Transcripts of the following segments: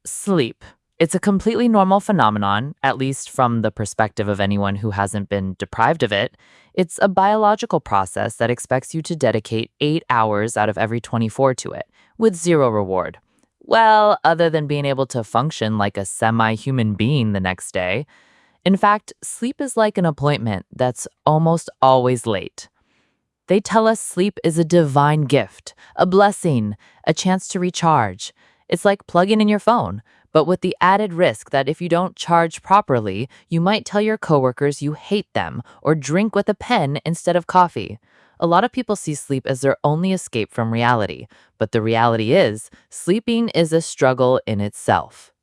Sleep. It's a completely normal phenomenon, at least from the perspective of anyone who hasn't been deprived of it. It's a biological process that expects you to dedicate 8 hours out of every 24 to it, with zero reward. Well, other than being able to function like a semi human being the next day. In fact, sleep is like an appointment that's almost always late. They tell us sleep is a divine gift, a blessing, a chance to recharge. It's like plugging in your phone, but with the added risk that if you don't charge properly, you might tell your coworkers you hate them or drink with a pen instead of coffee. A lot of people see sleep as their only escape from reality, but the reality is, sleeping is a struggle in itself.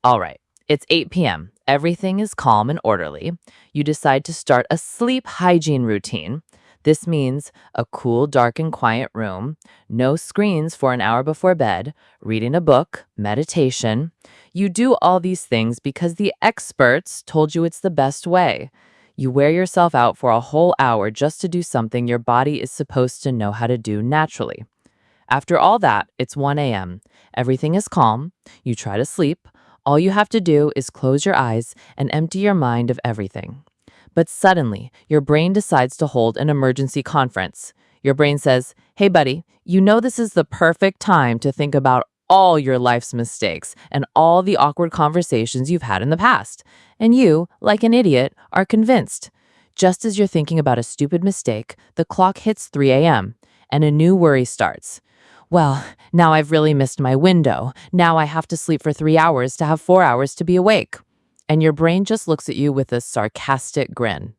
All right, it's 8 p.m. Everything is calm and orderly. You decide to start a sleep hygiene routine. This means a cool, dark, and quiet room, no screens for an hour before bed, reading a book, meditation. You do all these things because the experts told you it's the best way. You wear yourself out for a whole hour just to do something your body is supposed to know how to do naturally. After all that, it's 1 a.m. Everything is calm. You try to sleep. All you have to do is close your eyes and empty your mind of everything. But suddenly, your brain decides to hold an emergency conference. Your brain says, "Hey, buddy, you know this is the perfect time to think about all your life's mistakes and all the awkward conversations you've had in the past." And you, like an idiot, are convinced. Just as you're thinking about a stupid mistake, the clock hits 3 a.m., and a new worry starts. Well, now I've really missed my window. Now I have to sleep for 3 hours to have 4 hours to be awake. And your brain just looks at you with a sarcastic grin.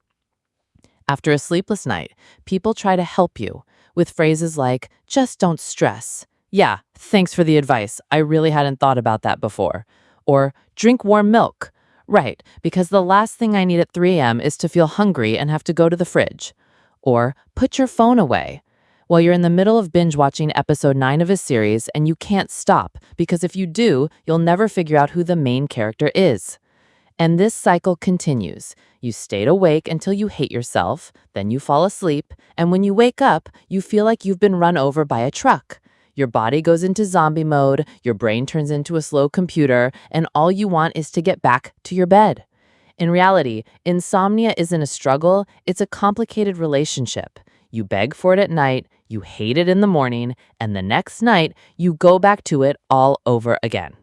After a sleepless night, people try to help you with phrases like, just don't stress. Yeah, thanks for the advice. I really hadn't thought about that before. Or drink warm milk. Right, because the last thing I need at 3 a.m. is to feel hungry and have to go to the fridge. Or put your phone away. Well, you're in the middle of binge watching episode 9 of a series and you can't stop because if you do, you'll never figure out who the main character is. And this cycle continues. You stayed awake until you hate yourself, then you fall asleep, and when you wake up, you feel like you've been run over by a truck. Your body goes into zombie mode, your brain turns into a slow computer, and all you want is to get back to your bed. In reality, insomnia isn't a struggle, it's a complicated relationship. You beg for it at night, you hate it in the morning, and the next night, you go back to it all over again.